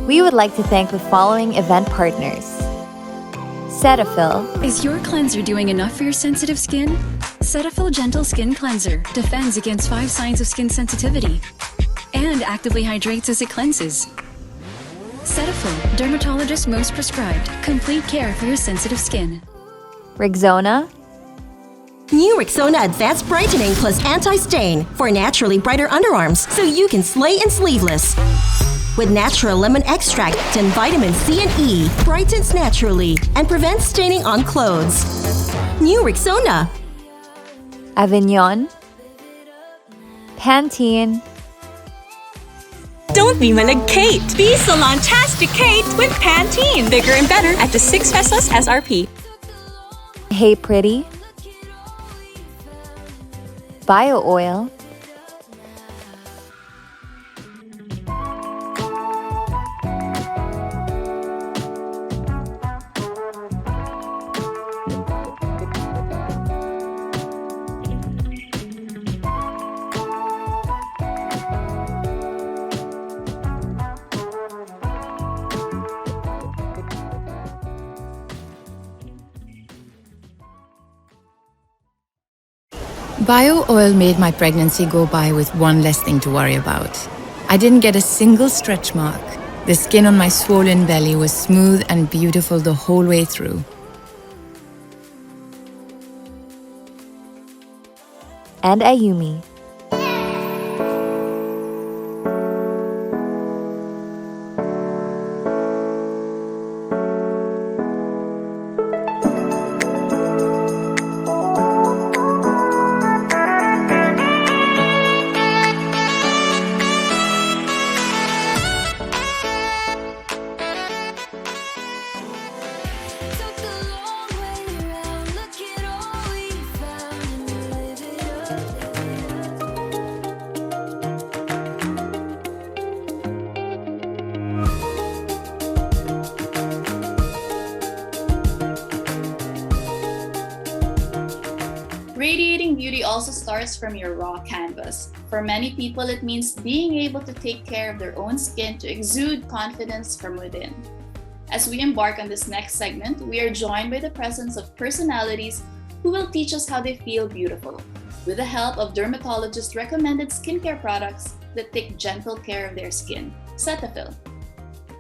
We would like to thank the following event partners: Cetaphil. Is your cleanser doing enough for your sensitive skin? Cetaphil Gentle Skin Cleanser defends against 5 signs of skin sensitivity and actively hydrates as it cleanses. Cetaphil, dermatologist most prescribed, complete care for your sensitive skin. Rexona. New Rexona Advanced Brightening plus Anti-Stain for naturally brighter underarms so you can slay in sleeveless. With natural lemon extract and vitamin C and E, brightens naturally and prevents staining on clothes. New Rexona. Avignon. Pantene. Don't be Kate. Be Salon-tastic Kate with Pantene. Bigger and better at just 6 pesos SRP. Hey Pretty. Bio Oil. Bio oil made my pregnancy go by with one less thing to worry about. I didn't get a single stretch mark. The skin on my swollen belly was smooth and beautiful the whole way through. And Ayumi. Radiating beauty also starts from your raw canvas. For many people, it means being able to take care of their own skin to exude confidence from within. As we embark on this next segment, we are joined by the presence of personalities who will teach us how they feel beautiful, with the help of dermatologist-recommended skincare products that take gentle care of their skin. Cetaphil.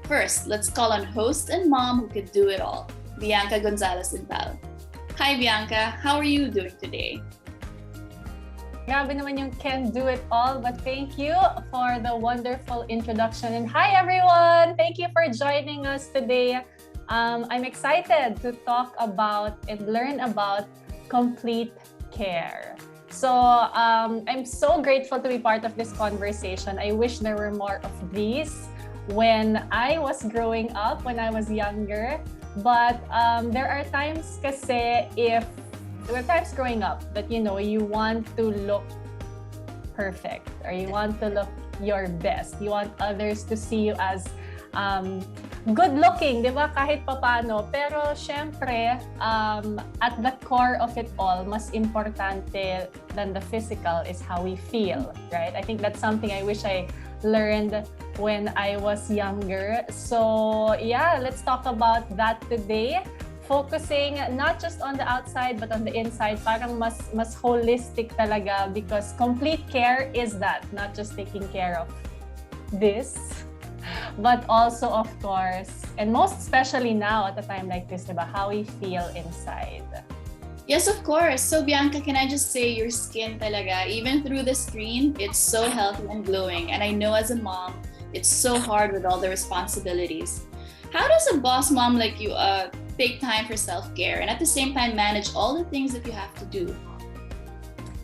First, let's call on host and mom who could do it all, Bianca Gonzalez-Intal. Hi Bianca, how are you doing today? Grabe naman yung can do it all, but thank you for the wonderful introduction. And hi everyone! Thank you for joining us today. I'm excited to talk about and learn about complete care. So I'm so grateful to be part of this conversation. I wish there were more of these when I was growing up, when I was younger. But there are times kasi there are times growing up that you want to look perfect or you want to look your best. You want others to see you as good looking, di ba? Kahit papano. Pero syempre, at the core of it all, mas importante than the physical is how we feel, right? I think that's something I wish I learned when I was younger. So yeah, let's talk about that today. Focusing not just on the outside but on the inside, parang mas holistic talaga, because complete care is that, not just taking care of this, but also of course, and most especially now at a time like this, diba, how we feel inside. Yes, of course. So Bianca, can I just say your skin talaga, even through the screen, it's so healthy and glowing. And I know as a mom, it's so hard with all the responsibilities. How does a boss mom like you take time for self-care and at the same time manage all the things that you have to do?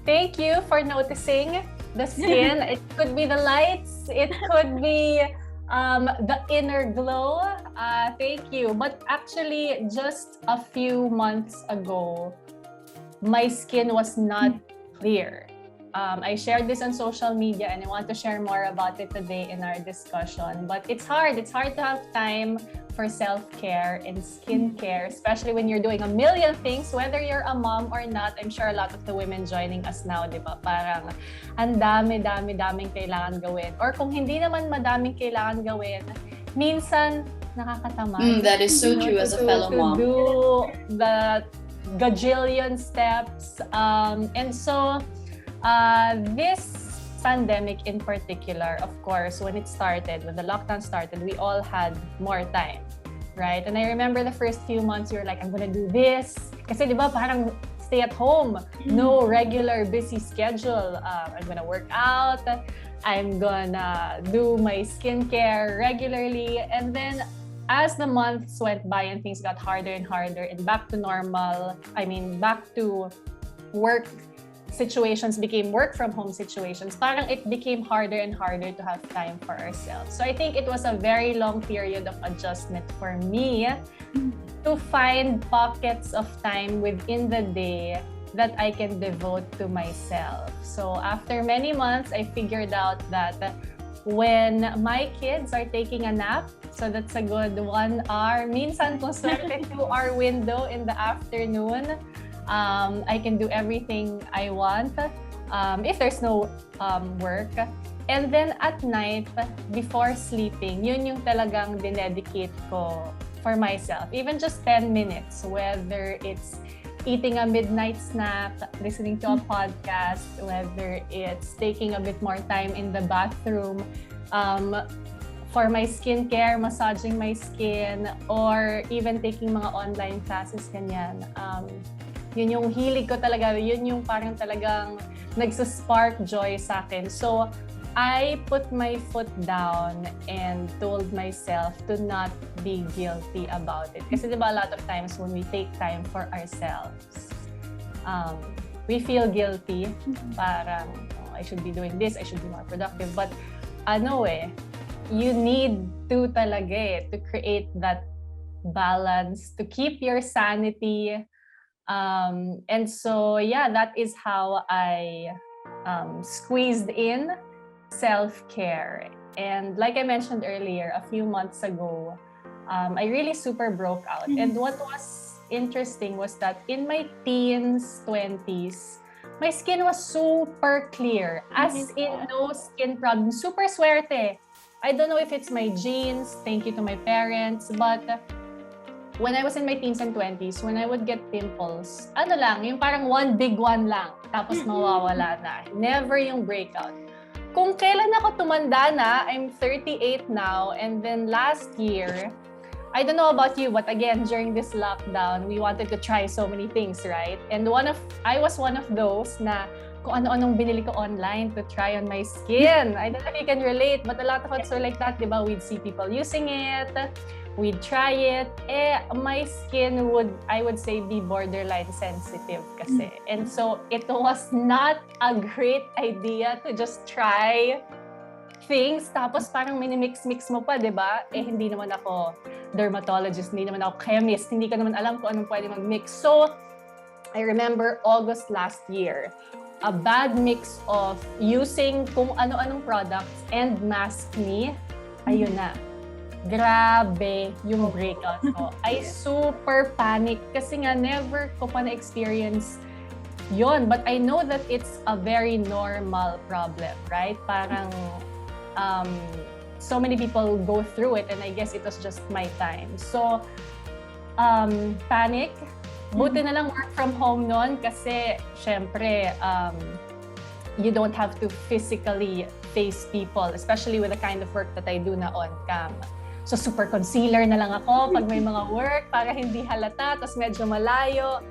Thank you for noticing the skin. It could be the lights, it could be the inner glow. Thank you. But actually, just a few months ago, my skin was not clear. I shared this on social media and I want to share more about it today in our discussion. But it's hard to have time for self-care and skincare, especially when you're doing a million things, whether you're a mom or not. I'm sure a lot of the women joining us now, di ba? Parang ang daming kailangan gawin. Or kung hindi naman madaming kailangan gawin, minsan nakakatamad. That is so true as a fellow mom. To do the gajillion steps. And so this pandemic in particular, of course, when the lockdown started, we all had more time, right? And I remember the first few months, you were like, I'm gonna do this. Kasi di ba parang stay at home, no regular busy schedule. I'm gonna work out, I'm gonna do my skincare regularly. And then as the months went by and things got harder and harder and back to normal, back to work situations became work from home situations, parang it became harder and harder to have time for ourselves. So I think it was a very long period of adjustment for me to find pockets of time within the day that I can devote to myself. So after many months, I figured out that when my kids are taking a nap, so that's a good 1 hour, minsan kung swerte 2-hour window in the afternoon, I can do everything I want if there's no work. And then at night, before sleeping, yun yung talagang dinedicate ko for myself. Even just 10 minutes, whether it's eating a midnight snack, listening to a podcast, whether it's taking a bit more time in the bathroom, for my skincare, massaging my skin, or even taking mga online classes, ganyan. Yun yung hilig ko talaga, yun yung parang talagang nagsaspark joy sa akin. So, I put my foot down and told myself to not be guilty about it. Kasi diba, a lot of times when we take time for ourselves, we feel guilty. Parang, I should be doing this, I should be more productive. But you need to talaga to create that balance, to keep your sanity. And so, yeah, that is how I squeezed in self-care. And like I mentioned earlier, a few months ago, I really super broke out. And what was interesting was that in my teens, 20s, my skin was super clear, as in no skin problem. Super swerte. I don't know if it's my genes, thank you to my parents, but when I was in my teens and 20s, when I would get pimples, yung parang one big one lang, tapos mawawala na. Never yung breakout. Kung kailan ako tumanda na, I'm 38 now, and then last year, I don't know about you, but again, during this lockdown, we wanted to try so many things, right? And I was one of those na kung ano-anong binili ko online to try on my skin. I don't know if you can relate, but a lot of us are like that, diba? We'd see people using it, we'd try it. My skin would, I would say, be borderline sensitive kasi. And so, it was not a great idea to just try things, tapos parang minimix-mix mo pa, diba? Hindi naman ako dermatologist, hindi naman ako chemist, hindi ko naman alam kung anong pwede mag-mix. So, I remember August last year, a bad mix of using kung ano-anong products and mask me, ayun na. Grabe yung breakout ko. I super panic kasi nga never ko pa na-experience yon. But I know that it's a very normal problem, right? Parang so many people go through it and I guess it was just my time. So, panic. Buti na lang work from home nun kasi syempre, you don't have to physically face people, especially with the kind of work that I do na on-cam. So, super concealer na lang ako pag may mga work para hindi halata, tapos medyo malayo.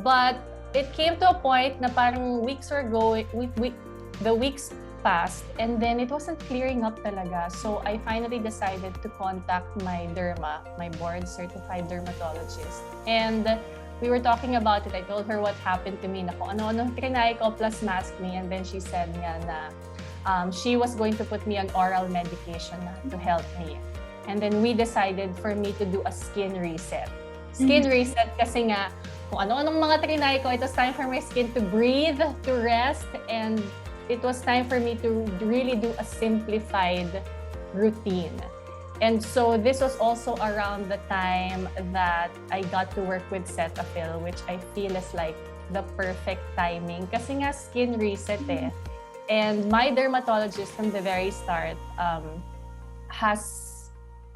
But it came to a point na parang weeks were going, the weeks passed, and then it wasn't clearing up talaga. So, I finally decided to contact my derma, my board-certified dermatologist. And we were talking about it. I told her what happened to me, na kung ano-ano trinay ko plus mask me, and then she said nga na she was going to put me on oral medication to help me. And then we decided for me to do a skin reset. Skin reset kasi nga, kung ano-anong mga trinay ko, it was time for my skin to breathe, to rest, and it was time for me to really do a simplified routine. And so this was also around the time that I got to work with Cetaphil, which I feel is like the perfect timing kasi nga skin reset eh. And my dermatologist from the very start has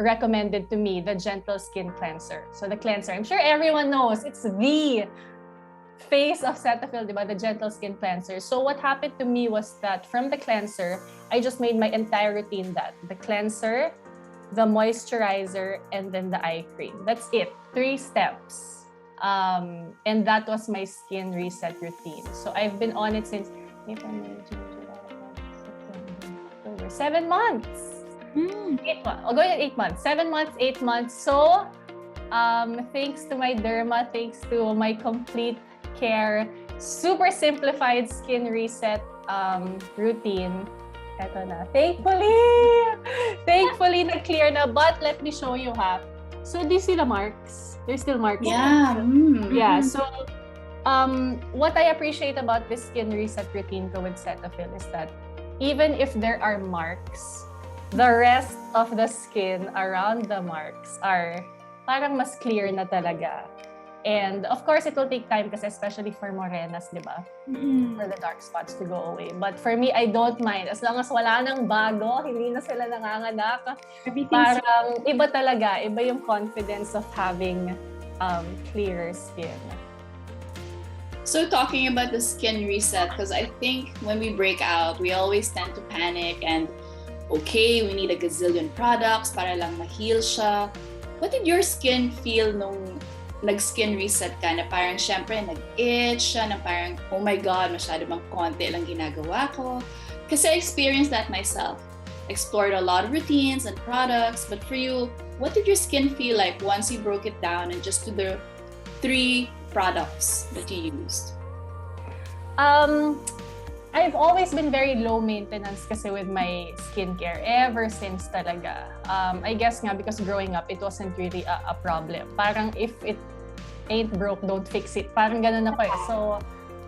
recommended to me the Gentle Skin Cleanser. So the cleanser, I'm sure everyone knows, it's the face of Cetaphil, diba? The Gentle Skin Cleanser. So what happened to me was that from the cleanser, I just made my entire routine that. The cleanser, the moisturizer, and then the eye cream. That's it. 3 steps. And that was my skin reset routine. So I've been on it since April, May, June, July, August, September, October. 7 months. 8 months. I'll go in 8 months. 7 months, 8 months. So thanks to my derma, thanks to my complete care, super simplified skin reset routine. Eto na. Thankfully, na-clear na. But let me show you ha. So do you see the marks? There's still marks. Yeah. Yeah. So what I appreciate about this skin reset routine ko with Cetaphil is that even if there are marks, the rest of the skin around the marks are parang mas clear na talaga. And of course, it will take time kasi especially for morenas, di ba? For the dark spots to go away. But for me, I don't mind. As long as wala nang bago, hindi na sila nanganganak. Parang iba talaga. Iba yung confidence of having clear skin. So talking about the skin reset, because I think when we break out, we always tend to panic and okay, we need a gazillion products para lang ma-heal siya. What did your skin feel nung nag-skin reset ka na parang syempre nag-itch siya na parang oh my God, masyado bang konti lang ginagawa ko? Kasi I experienced that myself. Explored a lot of routines and products, but for you, what did your skin feel like once you broke it down and just to the 3 products that you used? I've always been very low maintenance kasi with my skincare ever since talaga. I guess nga because growing up, it wasn't really a problem. Parang if it ain't broke, don't fix it. Parang ganun ako eh. So,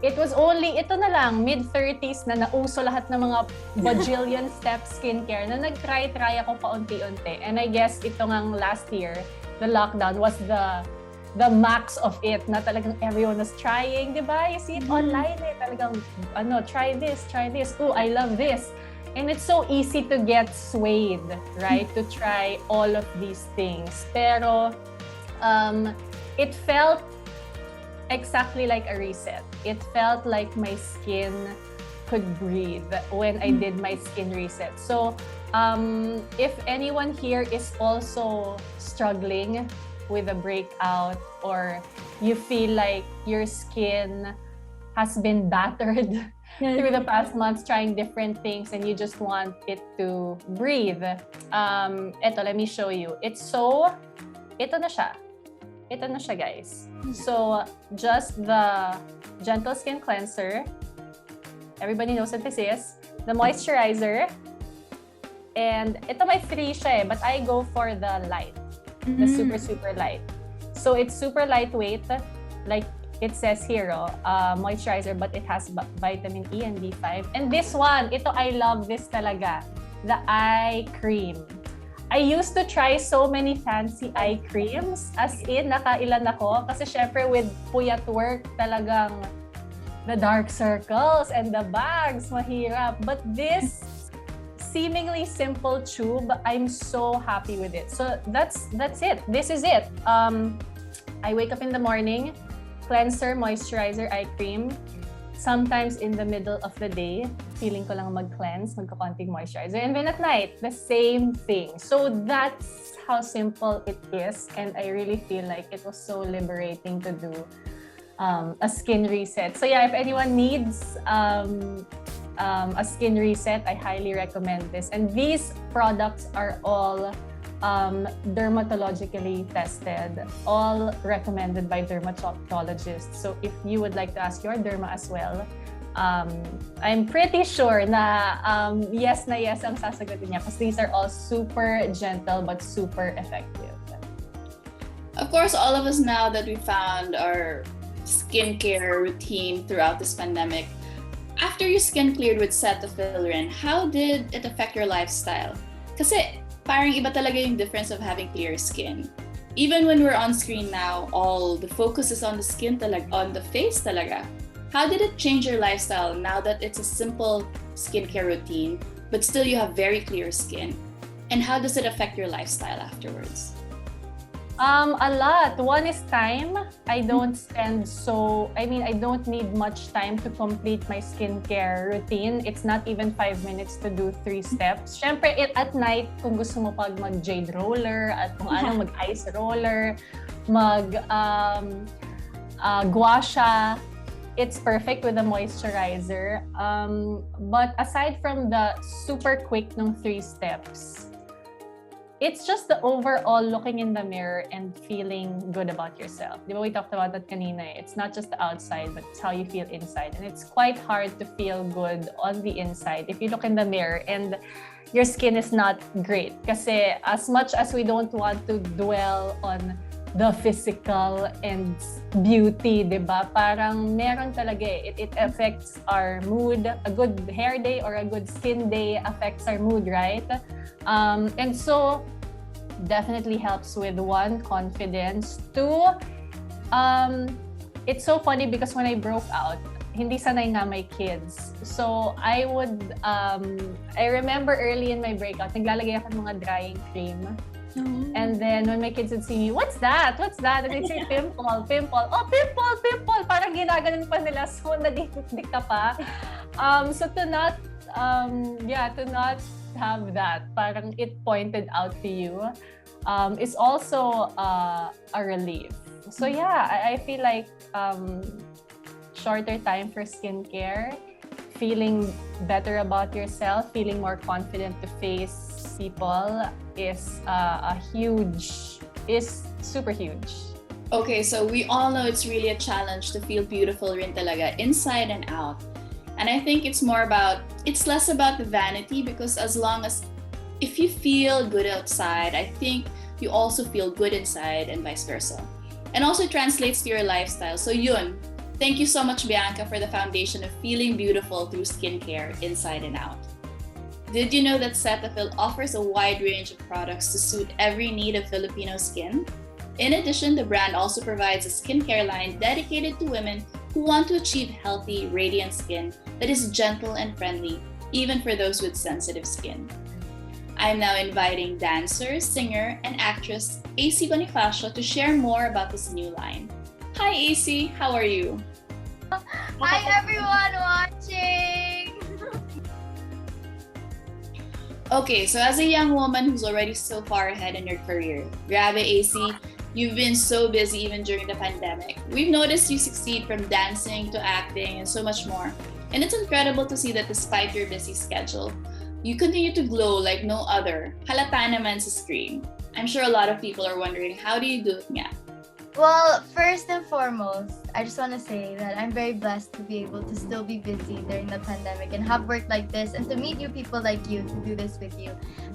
it was only, ito na lang, mid-30s na nauso lahat ng mga bajillion step skincare na nag-try ako paunti-unti. And I guess ito ngang last year, the lockdown was the max of it na talagang everyone was trying, di ba? You see it online eh. Talagang, try this. Oh, I love this. And it's so easy to get swayed, right? To try all of these things. Pero, it felt exactly like a reset. It felt like my skin could breathe when I did my skin reset. So, if anyone here is also struggling with a breakout or you feel like your skin has been battered through the past months trying different things and you just want it to breathe, eto, let me show you. Ito na siya guys. So just the Gentle Skin Cleanser, everybody knows what this is, the moisturizer, and ito may 3 siya eh, but I go for the light. The super light. So it's super lightweight, like it says here, moisturizer, but it has vitamin E and B5. And this one, I love this talaga, the eye cream. I used to try so many fancy eye creams, as in nakailan ako, kasi syempre with puyat work, talagang the dark circles and the bags, mahirap. But this seemingly simple tube, I'm so happy with it. So that's it. This is it. I wake up in the morning, cleanser, moisturizer, eye cream. Sometimes in the middle of the day, feeling ko lang mag-cleanse, magkakonting moisturizer. And then at night, the same thing. So that's how simple it is. And I really feel like it was so liberating to do a skin reset. So yeah, if anyone needs a skin reset, I highly recommend this. And these products are all dermatologically tested, all recommended by dermatologists. So if you would like to ask your derma as well, I'm pretty sure na yes ang sasagutin niya because these are all super gentle but super effective. Of course, all of us now that we found our skincare routine throughout this pandemic, after your skin cleared with Cetaphil, how did it affect your lifestyle? Kasi parang iba talaga yung difference of having clear skin. Even when we're on screen now, all the focus is on the skin talaga, on the face talaga. How did it change your lifestyle now that it's a simple skincare routine, but still you have very clear skin? And how does it affect your lifestyle afterwards? A lot. One is time. I don't need much time to complete my skincare routine. It's not even 5 minutes to do 3 steps. Syempre, at night, kung gusto mo pag mag-jade roller, at kung ano, mag-ice roller, gua sha, it's perfect with a moisturizer. But aside from the super quick nung 3 steps, it's just the overall looking in the mirror and feeling good about yourself. Di ba, we talked about that kanina eh. It's not just the outside, but it's how you feel inside. And it's quite hard to feel good on the inside if you look in the mirror and your skin is not great. Kasi as much as we don't want to dwell on the physical and beauty, di ba? Parang meron talaga eh. It affects our mood. A good hair day or a good skin day affects our mood, right? And so, definitely helps with 1, confidence. 2, it's so funny because when I broke out, hindi sanay nga my kids. So, I remember early in my breakout, naglalagay ako ng mga drying cream. And then when my kids would see me, what's that? And they'd say, pimple. Oh, pimple. Parang ginaganon pa nila. So, nadidik ka pa. So to not have that, parang it pointed out to you, is also a relief. So yeah, I feel like shorter time for skincare, feeling better about yourself, feeling more confident to face people is super huge. Okay, so we all know it's really a challenge to feel beautiful rin talaga, inside and out. And I think it's less about the vanity, because if you feel good outside, I think you also feel good inside and vice versa. And also translates to your lifestyle. So yun, thank you so much, Bianca, for the foundation of feeling beautiful through skincare inside and out. Did you know that Cetaphil offers a wide range of products to suit every need of Filipino skin? In addition, the brand also provides a skincare line dedicated to women who want to achieve healthy, radiant skin that is gentle and friendly, even for those with sensitive skin. I'm now inviting dancer, singer, and actress AC Bonifacio to share more about this new line. Hi AC, how are you? Hi everyone watching! Okay, so as a young woman who's already so far ahead in your career, grabe AC, you've been so busy even during the pandemic. We've noticed you succeed from dancing to acting and so much more. And it's incredible to see that despite your busy schedule, you continue to glow like no other. Halata naman sa screen. I'm sure a lot of people are wondering, how do you do it nga? Well, first and foremost, I just want to say that I'm very blessed to be able to still be busy during the pandemic and have work like this and to meet new people like you to do this with you.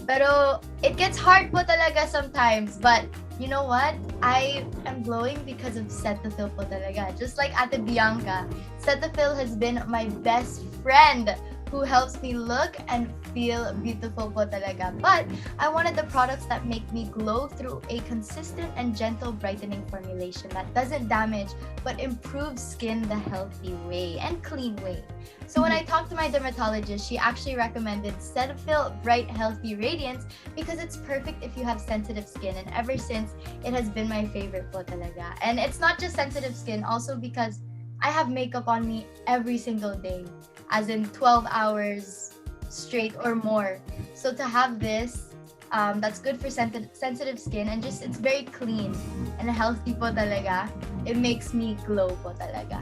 Pero it gets hard po talaga sometimes, but you know what? I am glowing because of Cetaphil po talaga. Just like Ate Bianca, Cetaphil has been my best friend who helps me look and feel beautiful po talaga. But I wanted the products that make me glow through a consistent and gentle brightening formulation that doesn't damage but improves skin the healthy way and clean way. So when I talked to my dermatologist, she actually recommended Cetaphil Bright Healthy Radiance because it's perfect if you have sensitive skin, and ever since it has been my favorite po talaga. And it's not just sensitive skin, also because I have makeup on me every single day, as in 12 hours straight or more. So to have this, that's good for sensitive skin, and just it's very clean and healthy po talaga. It makes me glow po talaga.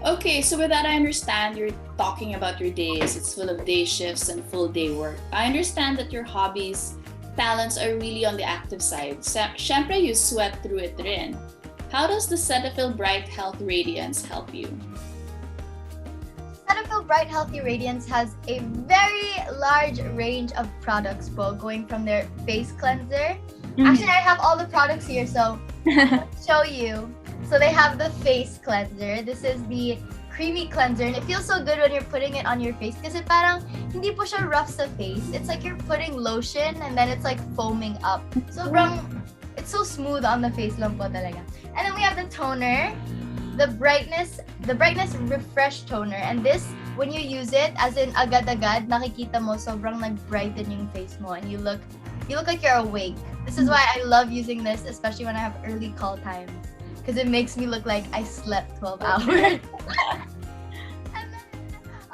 Okay, so with that, I understand you're talking about your days. It's full of day shifts and full day work. I understand that your hobbies, talents are really on the active side. Syempre, you sweat through it rin. How does the Cetaphil Bright Health Radiance help you? Cetaphil Bright Healthy Radiance has a very large range of products po, going from their face cleanser. Actually, I have all the products here, so I'll show you. So they have the face cleanser. This is the creamy cleanser, and it feels so good when you're putting it on your face kasi parang hindi po siya rough sa face. It's like you're putting lotion and then it's like foaming up. So it's so smooth on the face lang po talaga. And then we have the toner, the brightness refresh toner, and this when you use it, as in agad-agad, nakikita mo sobrang nag-brighten yung face mo and you look like you're awake. This is why I love using this, especially when I have early call times, because it makes me look like I slept 12 hours. And then,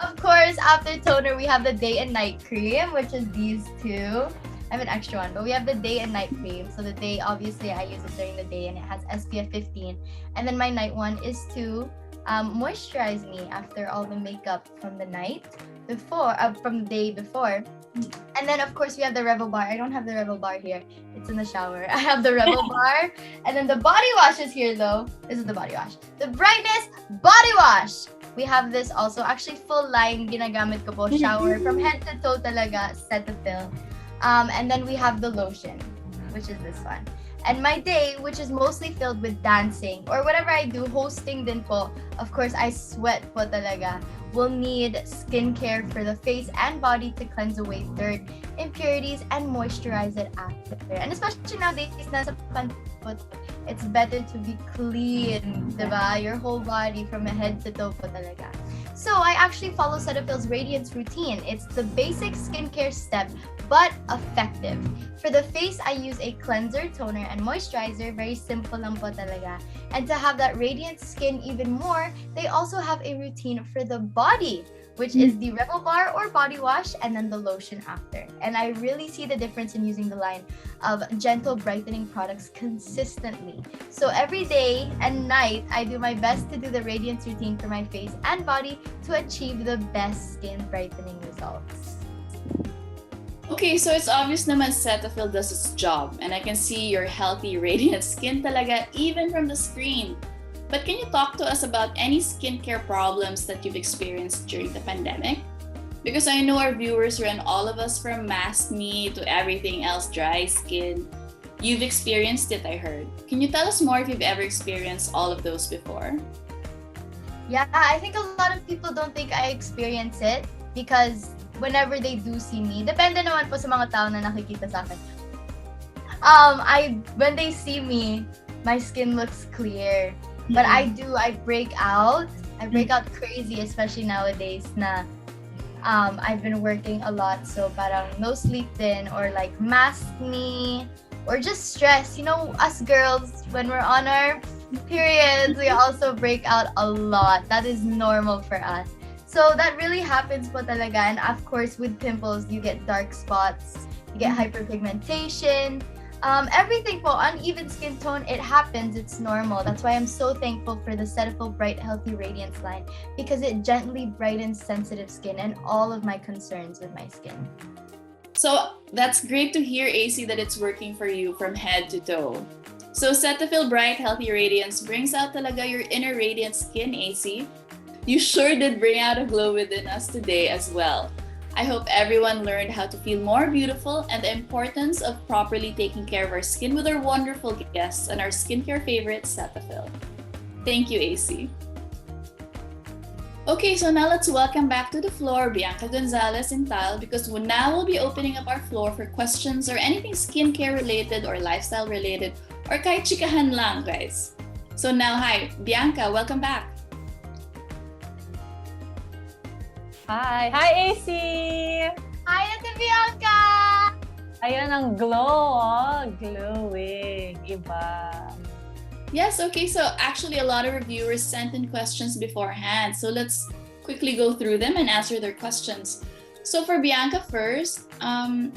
of course, after toner, we have the day and night cream, which is these two. I have an extra one, but we have the day and night cream. So the day, obviously, I use it during the day and it has SPF 15. And then my night one is to moisturize me after all the makeup from the night before, from the day before. And then, of course, we have the Rebel Bar. I don't have the Rebel Bar here. It's in the shower. I have the Rebel Bar. And then the body wash is here, though. This is the body wash. The Brightness Body Wash. We have this also. Actually, full line. Ginagamit ko po. Shower. From head to toe talaga. Cetaphil. And then we have the lotion, which is this one. And my day, which is mostly filled with dancing or whatever I do, hosting din po. Of course, I sweat po talaga. We'll need skincare for the face and body to cleanse away dirt, impurities, and moisturize it after. And especially nowadays, nasa pandemic, it's better to be clean, diba? Your whole body from head to toe po talaga. So I actually follow Cetaphil's Radiance routine. It's the basic skincare step, but effective. For the face, I use a cleanser, toner, and moisturizer. Very simple lang po talaga. And to have that radiant skin even more, they also have a routine for the body, which is the Rebel Bar or body wash, and then the lotion after. And I really see the difference in using the line of gentle brightening products consistently. So every day and night, I do my best to do the radiance routine for my face and body to achieve the best skin brightening results. Okay, so it's obvious naman Cetaphil does its job, and I can see your healthy, radiant skin talaga even from the screen. But can you talk to us about any skincare problems that you've experienced during the pandemic? Because I know our viewers and all of us, from mask me to everything else, dry skin, you've experienced it, I heard. Can you tell us more if you've ever experienced all of those before? Yeah, I think a lot of people don't think I experience it because whenever they do see me, depende naman po sa mga tao na nakikita sa akin. When they see me, my skin looks clear. But I break out. I break out crazy, especially nowadays na I've been working a lot. So parang no sleep din or like mask me or just stress. You know, us girls, when we're on our periods, we also break out a lot. That is normal for us. So that really happens po talaga. And of course, with pimples, you get dark spots, you get hyperpigmentation, everything po, uneven skin tone, it happens, it's normal. That's why I'm so thankful for the Cetaphil Bright Healthy Radiance line, because it gently brightens sensitive skin and all of my concerns with my skin. So that's great to hear, AC, that it's working for you from head to toe. So Cetaphil Bright Healthy Radiance brings out talaga your inner radiant skin, AC. You sure did bring out a glow within us today as well. I hope everyone learned how to feel more beautiful and the importance of properly taking care of our skin with our wonderful guests and our skincare favorite, Cetaphil. Thank you, AC. Okay, so now let's welcome back to the floor Bianca Gonzalez-Intal, because now we'll be opening up our floor for questions or anything skincare related or lifestyle related or kahit chikahan lang, guys. So now, hi, Bianca, welcome back. Hi! Hi, AC! Hi, Ate Bianca! Ayan ang glow, oh. Glowing. Iba. Yes, okay, so actually a lot of our viewers sent in questions beforehand. So let's quickly go through them and answer their questions. So for Bianca first,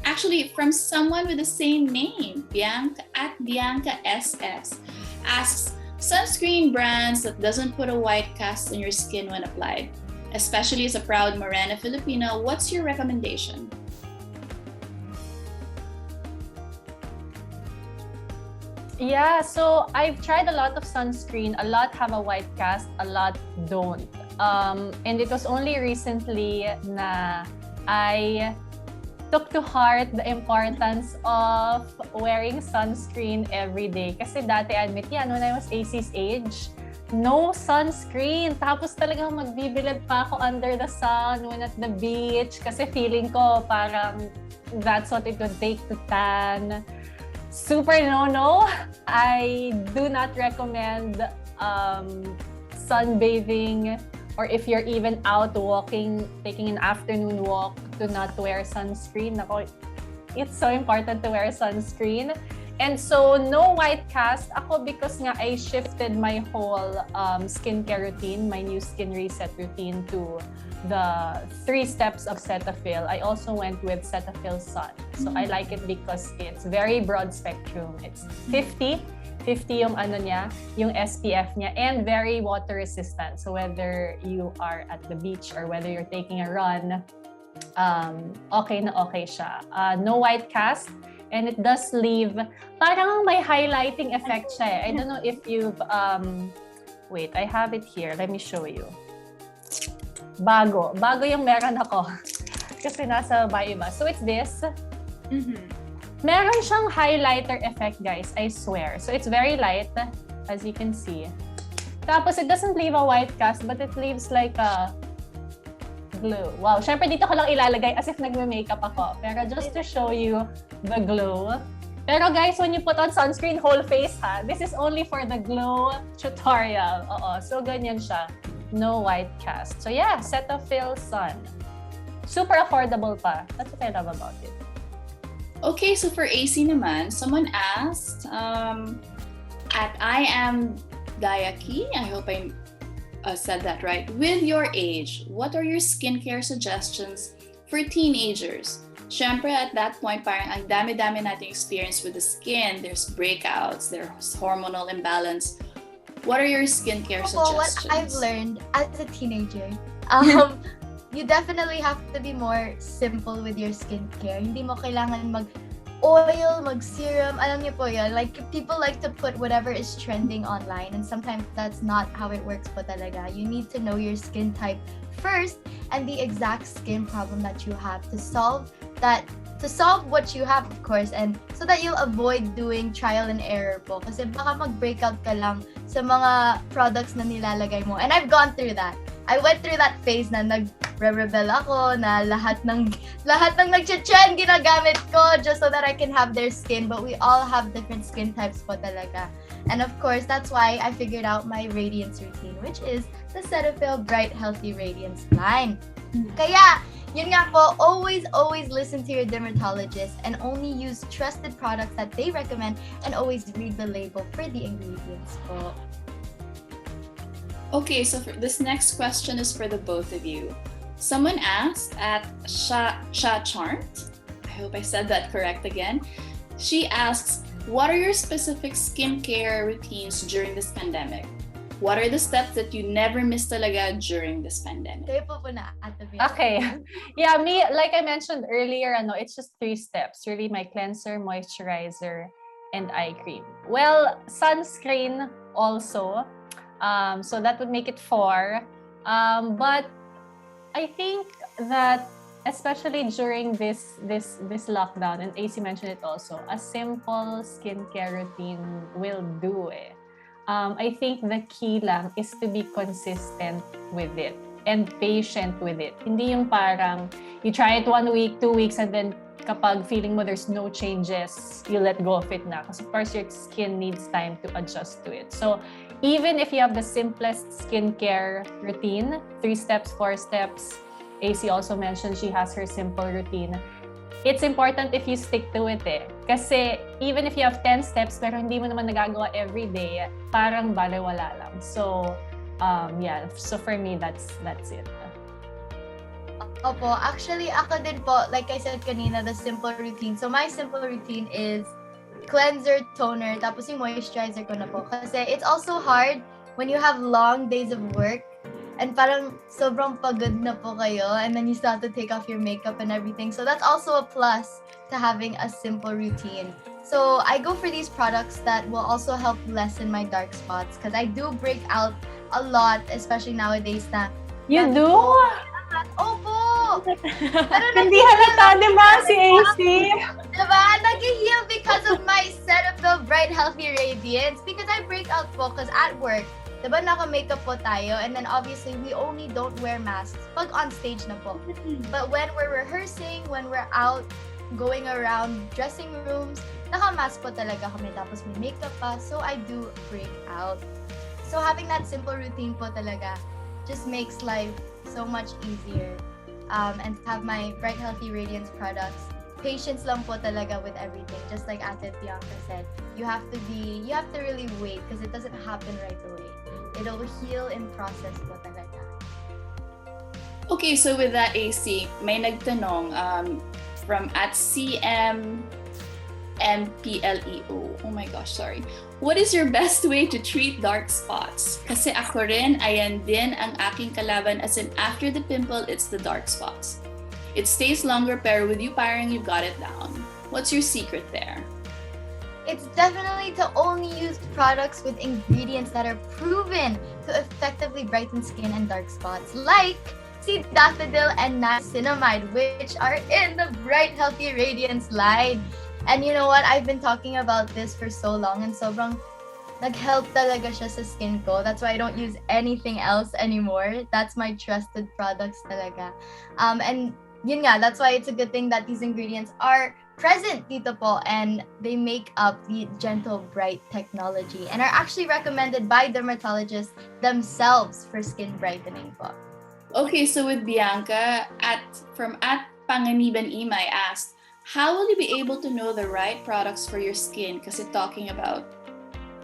actually from someone with the same name, Bianca at Bianca SS, asks, sunscreen brands that doesn't put a white cast on your skin when applied. Especially as a proud Morena Filipino, what's your recommendation? Yeah, so I've tried a lot of sunscreen. A lot have a white cast, a lot don't. And it was only recently na I took to heart the importance of wearing sunscreen every day. Kasi dati, admit yan, when I was AC's age, no sunscreen. Tapos talagang magbibilad pa ako under the sun when at the beach kasi feeling ko parang that's what it would take to tan. Super no-no. I do not recommend sunbathing or if you're even out walking, taking an afternoon walk, to not wear sunscreen. Nako, it's so important to wear sunscreen. And so, no white cast. Ako, because nga I shifted my whole skincare routine, my new skin reset routine to the 3 steps of Cetaphil. I also went with Cetaphil Sun. So, I like it because it's very broad spectrum. It's 50 yung ano niya, yung SPF niya, and very water resistant. So, whether you are at the beach or whether you're taking a run, okay na okay siya. No white cast. And it does leave, parang may highlighting effect siya eh. I don't know if you've, wait, I have it here. Let me show you. Bago yung meron ako. Kasi nasa bahay iba. So it's this. Meron siyang highlighter effect, guys. I swear. So it's very light, as you can see. Tapos it doesn't leave a white cast, but it leaves like a glow. Wow, syempre dito ko lang ilalagay as if nagme-makeup ako. Pero just to show you the glow. Pero guys, when you put on sunscreen, whole face ha. This is only for the glow tutorial. Oo, so ganyan siya. No white cast. So yeah, Cetaphil Sun. Super affordable pa. That's what I love about it. Okay, so for AC naman, someone asked, at I am Dayaki, I hope I said that right. With your age, what are your skincare suggestions for teenagers? Syempre, at that point, parang ang dami-dami nating experience with the skin. There's breakouts, there's hormonal imbalance. What are your skincare suggestions? What I've learned as a teenager, you definitely have to be more simple with your skincare. Hindi mo kailangan mag-oil, mag-serum. Alam niyo po yun. Like, people like to put whatever is trending online, and sometimes that's not how it works po talaga. You need to know your skin type first and the exact skin problem that you have to solve what you have, of course, and so that you'll avoid doing trial and error po. Kasi baka mag-breakout ka lang sa mga products na nilalagay mo. And I've gone through that. I went through that phase na nag-rebel ako, na lahat ng nag-trend ginagamit ko just so that I can have their skin. But we all have different skin types po talaga. And of course, that's why I figured out my radiance routine, which is the Cetaphil Bright Healthy Radiance line. Kaya, yun nga po, always listen to your dermatologist and only use trusted products that they recommend, and always read the label for the ingredients po. Okay, so for this next question is for the both of you. Someone asked at Sha Charnt, I hope I said that correct again. She asks, what are your specific skincare routines during this pandemic? What are the steps that you never miss talaga during this pandemic? Kayo po na, Ate Bianca. Okay. Yeah, me, like I mentioned earlier, it's just 3 steps. Really, my cleanser, moisturizer, and eye cream. Well, sunscreen also. So that would make it 4. But I think that especially during this lockdown, and AC mentioned it also, a simple skincare routine will do it. I think the key lang is to be consistent with it and patient with it. Hindi yung parang you try it 1 week, 2 weeks, and then kapag feeling mo there's no changes, you let go of it na. Because of course, your skin needs time to adjust to it. So even if you have the simplest skincare routine, 3 steps, 4 steps, AC also mentioned she has her simple routine. It's important if you stick to it eh. Kasi even if you have 10 steps pero hindi mo naman nagagawa every day, parang balewala lang. So, yeah. So for me, that's it. Opo, actually ako din po, like I said kanina, the simple routine. So my simple routine is cleanser, toner, tapos yung moisturizer ko na po. Kasi it's also hard when you have long days of work and parang sobrang pagod na po kayo, and then you still have to take off your makeup and everything. So that's also a plus to having a simple routine. So I go for these products that will also help lessen my dark spots, because I do break out a lot, especially nowadays na. You do? Opo! Hindi halata, di ba, si AC? Diba? Nag-heal because of my Cetaphil Bright Healthy Radiance, because I break out po, because at work, diba naka-makeup po tayo, and then obviously we only don't wear masks pag on stage na po. But when we're rehearsing, when we're out, going around dressing rooms, naka-mask po talaga kami, tapos may makeup pa, so I do break out. So having that simple routine po talaga just makes life so much easier. And to have my Bright Healthy Radiance products, patience lang po talaga with everything. Just like Ate Bianca said, you have to really wait because it doesn't happen right away. It'll heal in process po talaga. Okay, so with that, AC, may nagtanong from at CMMPLEO. Oh my gosh, sorry. What is your best way to treat dark spots? Kasi ako rin, ayan din ang aking kalaban, as in after the pimple, it's the dark spots. It stays longer, pero with you parang you've got it down. What's your secret there? It's definitely to only use products with ingredients that are proven to effectively brighten skin and dark spots, like Cetaphil and niacinamide, which are in the Bright Healthy Radiance line. And you know what? I've been talking about this for so long and sobrang nag-help talaga siya sa skin ko. That's why I don't use anything else anymore. That's my trusted products talaga. And yun nga, that's why it's a good thing that these ingredients are present dito po, and they make up the Gentle Bright technology and are actually recommended by dermatologists themselves for skin brightening po. Okay, so with Bianca, from Panganiban Imay asked, how will you be able to know the right products for your skin? Kasi a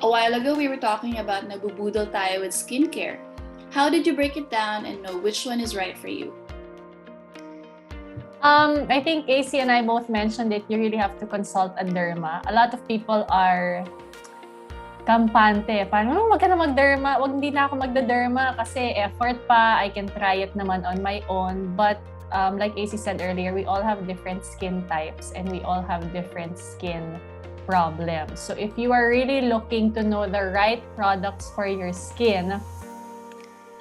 while ago, we were talking about nabubudol tayo with skincare. How did you break it down and know which one is right for you? I think AC and I both mentioned it. You really have to consult a derma. A lot of people are kampante. Parang, wag ka na mag-derma. Hindi na ako magda-derma kasi effort pa. I can try it naman on my own. But like AC said earlier, we all have different skin types and we all have different skin problems. So if you are really looking to know the right products for your skin,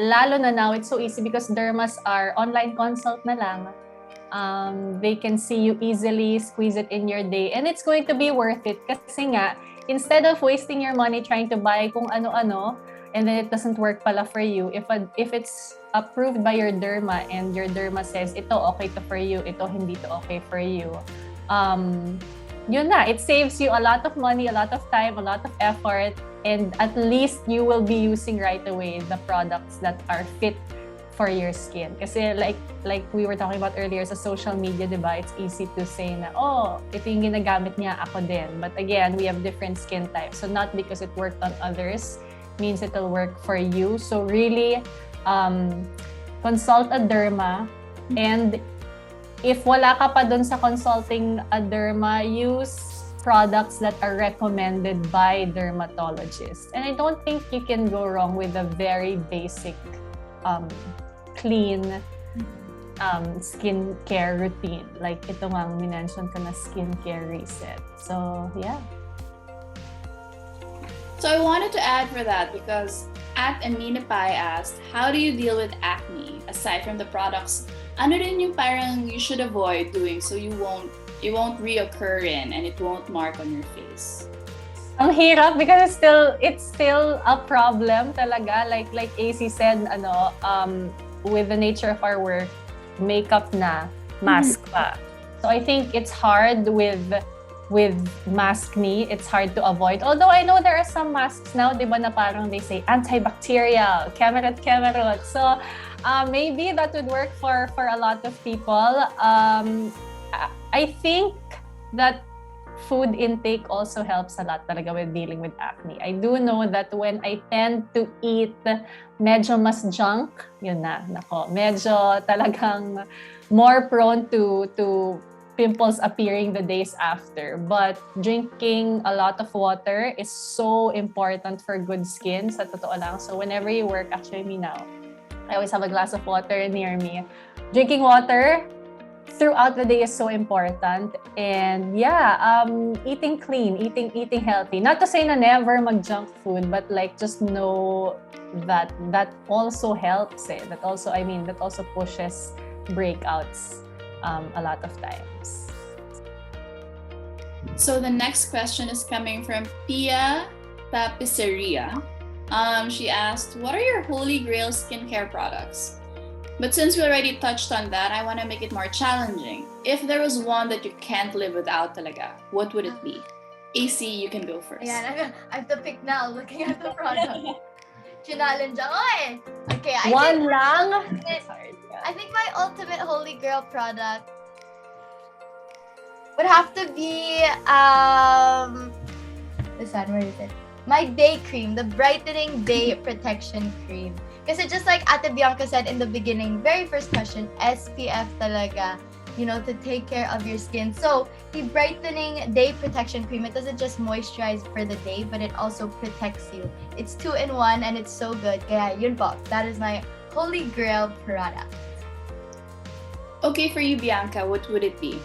lalo na now, it's so easy because dermas are online consult na lang. They can see you easily, squeeze it in your day, and it's going to be worth it kasi nga, instead of wasting your money trying to buy kung ano-ano, and then it doesn't work pala for you, if it's approved by your derma and your derma says, ito okay to for you, ito hindi to okay for you, yun na, it saves you a lot of money, a lot of time, a lot of effort, and at least you will be using right away the products that are fit for your skin. Kasi like we were talking about earlier sa social media, diba? It's easy to say na, oh, ito yung ginagamit niya, ako din. But again, we have different skin types. So not because it worked on others means it'll work for you. So really, consult a derma, and if wala ka pa dun sa consulting a derma, use products that are recommended by dermatologists. And I don't think you can go wrong with a very basic clean skincare routine. Like ito nga, minention ko na skincare reset. So, yeah. So I wanted to add for that because at Amina Pai asked, how do you deal with acne? Aside from the products, ano rin yung parang you should avoid doing so it won't reoccur and it won't mark on your face? Ang hirap because it's still a problem talaga. Like AC said, with the nature of our work, makeup na, mask pa. So I think it's hard with maskne. It's hard to avoid. Although I know there are some masks now, di ba, na parang they say antibacterial, kemerut. So maybe that would work for a lot of people. I think that food intake also helps a lot talaga with dealing with acne. I do know that when I tend to eat medyo mas junk, yun na, nako, medyo talagang more prone to pimples appearing the days after. But drinking a lot of water is so important for good skin, sa totoo lang. So whenever you work, actually me now, I always have a glass of water near me. Drinking water throughout the day is so important. And yeah, eating clean, eating healthy. Not to say na never mag-junk food, but like just know that also helps. That also pushes breakouts a lot of times. So the next question is coming from Pia Tapiceria. She asked, what are your holy grail skincare products? But since we already touched on that, I want to make it more challenging. If there was one that you can't live without talaga, what would it be? AC, you can go first. Yeah, I have to pick now looking at the product. challenge ako eh. Okay, One lang? I think my ultimate holy grail product would have to be this one, where is it? My day cream, the brightening day protection cream. Kasi just like Ate Bianca said in the beginning, very first question, SPF talaga, you know, to take care of your skin. So the brightening day protection cream, it doesn't just moisturize for the day, but it also protects you. It's 2-in-1 and it's so good. Kaya yun po, that is my holy grail product. Okay, for you, Bianca, what would it be?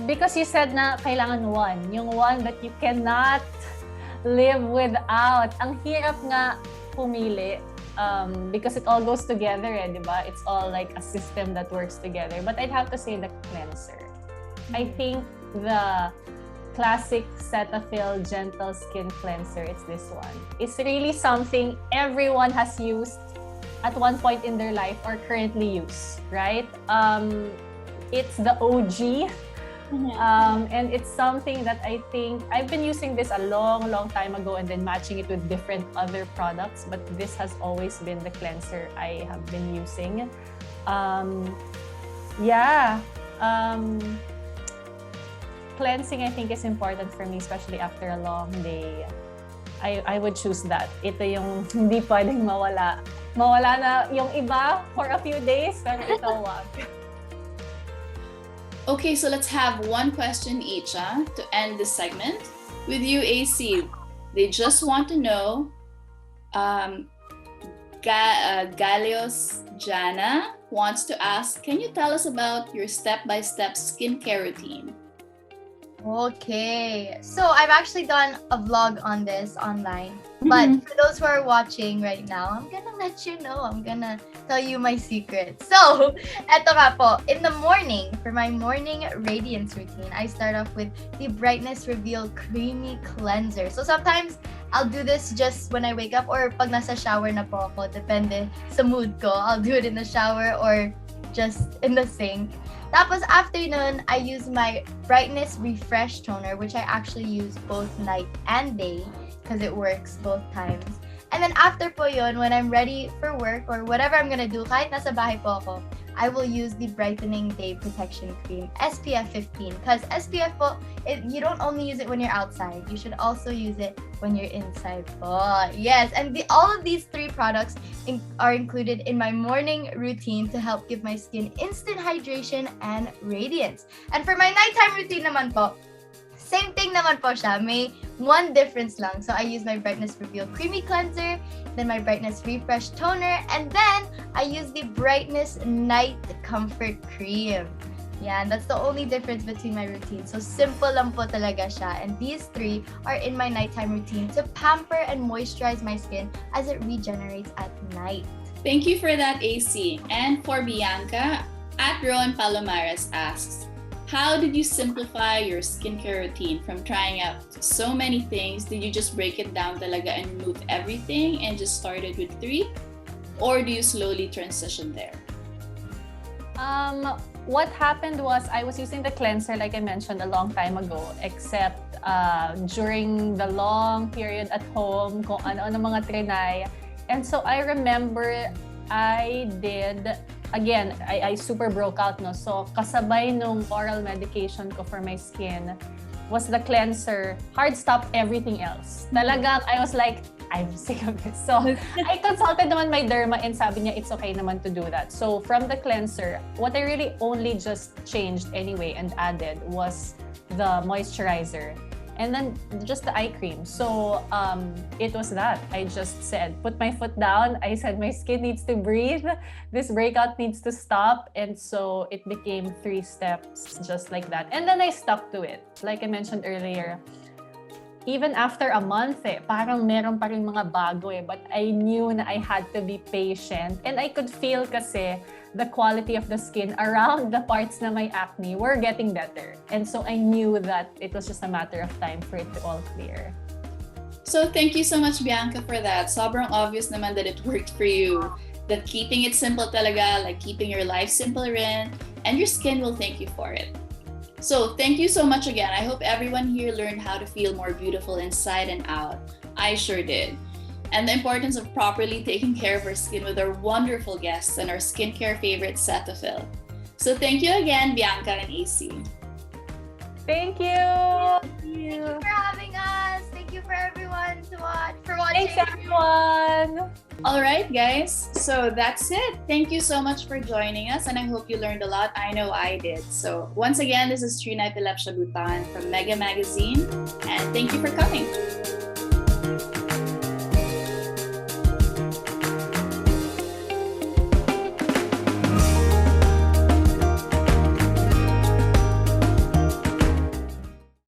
Because you said na kailangan one. Yung one that you cannot live without. Ang hirap nga pumili because it all goes together, di ba? It's all like a system that works together. But I'd have to say the cleanser. I think the classic Cetaphil Gentle Skin Cleanser, it's this one. It's really something everyone has used at one point in their life or currently use, right? It's the OG. And it's something that I think I've been using this a long time ago and then matching it with different other products, but this has always been the cleanser I have been using. Cleansing I think is important for me, especially after a long day. I would choose that. Ito yung hindi pwedeng mawala. Mawala na yung iba for a few days, pero ito wag. Okay, so let's have one question each to end this segment. With you, AC, they just want to know, Galios Jana wants to ask, can you tell us about your step-by-step skincare routine? Okay, so I've actually done a vlog on this online, but for those who are watching right now, I'm gonna let you know, I'm gonna tell you my secret. So, eto nga po, in the morning, for my morning radiance routine, I start off with the Brightness Reveal Creamy Cleanser. So sometimes, I'll do this just when I wake up or pag nasa shower na po ako, depende sa mood ko. I'll do it in the shower or just in the sink. Tapos after nun, I use my Brightness Refresh Toner, which I actually use both night and day because it works both times. And then after po yun, when I'm ready for work or whatever I'm gonna do, kahit nasa bahay po ako, I will use the Brightening Day Protection Cream, SPF 15. Because SPF po, you don't only use it when you're outside. You should also use it when you're inside po. Yes, and all of these three products are included in my morning routine to help give my skin instant hydration and radiance. And for my nighttime routine naman po, same thing naman po siya. May one difference lang. So I use my Brightness Reveal Creamy Cleanser, then my Brightness Refresh Toner, and then I use the Brightness Night Comfort Cream. Yeah, and that's the only difference between my routine. So simple lang po talaga siya. And these three are in my nighttime routine to pamper and moisturize my skin as it regenerates at night. Thank you for that, AC. And for Bianca, at Rowan Palomares asks, how did you simplify your skincare routine from trying out so many things? Did you just break it down talaga and remove everything and just started with 3? Or do you slowly transition there? What happened was I was using the cleanser like I mentioned a long time ago, except during the long period at home, kung ano-ano mga trinay. And so I remember I did, again, I super broke out, no? So, kasabay nung oral medication ko for my skin was the cleanser, hard stop everything else. Talagang, I was like, I'm sick of this. So, I consulted naman my derma and sabi niya, it's okay naman to do that. So, from the cleanser, what I really only just changed anyway and added was the moisturizer. And then just the eye cream. So it was that. I just said, put my foot down. I said, my skin needs to breathe. This breakout needs to stop. And so it became 3 steps just like that. And then I stuck to it. Like I mentioned earlier, even after a month, parang meron pa rin mga bago but I knew na I had to be patient. And I could feel kasi the quality of the skin around the parts na may acne were getting better. And so I knew that it was just a matter of time for it to all clear. So thank you so much, Bianca, for that. Sobrang obvious naman that it worked for you. That keeping it simple talaga, like keeping your life simple rin, and your skin will thank you for it. So thank you so much again. I hope everyone here learned how to feel more beautiful inside and out. I sure did. and the importance of properly taking care of our skin with our wonderful guests and our skincare favorite, Cetaphil. So thank you again, Bianca and AC. Thank you. Thank you for having us. Thank you for everyone for watching. Thanks, everyone. All right, guys. So that's it. Thank you so much for joining us, and I hope you learned a lot. I know I did. So once again, this is Trina Pilap Shabutan from Mega Magazine, and thank you for coming.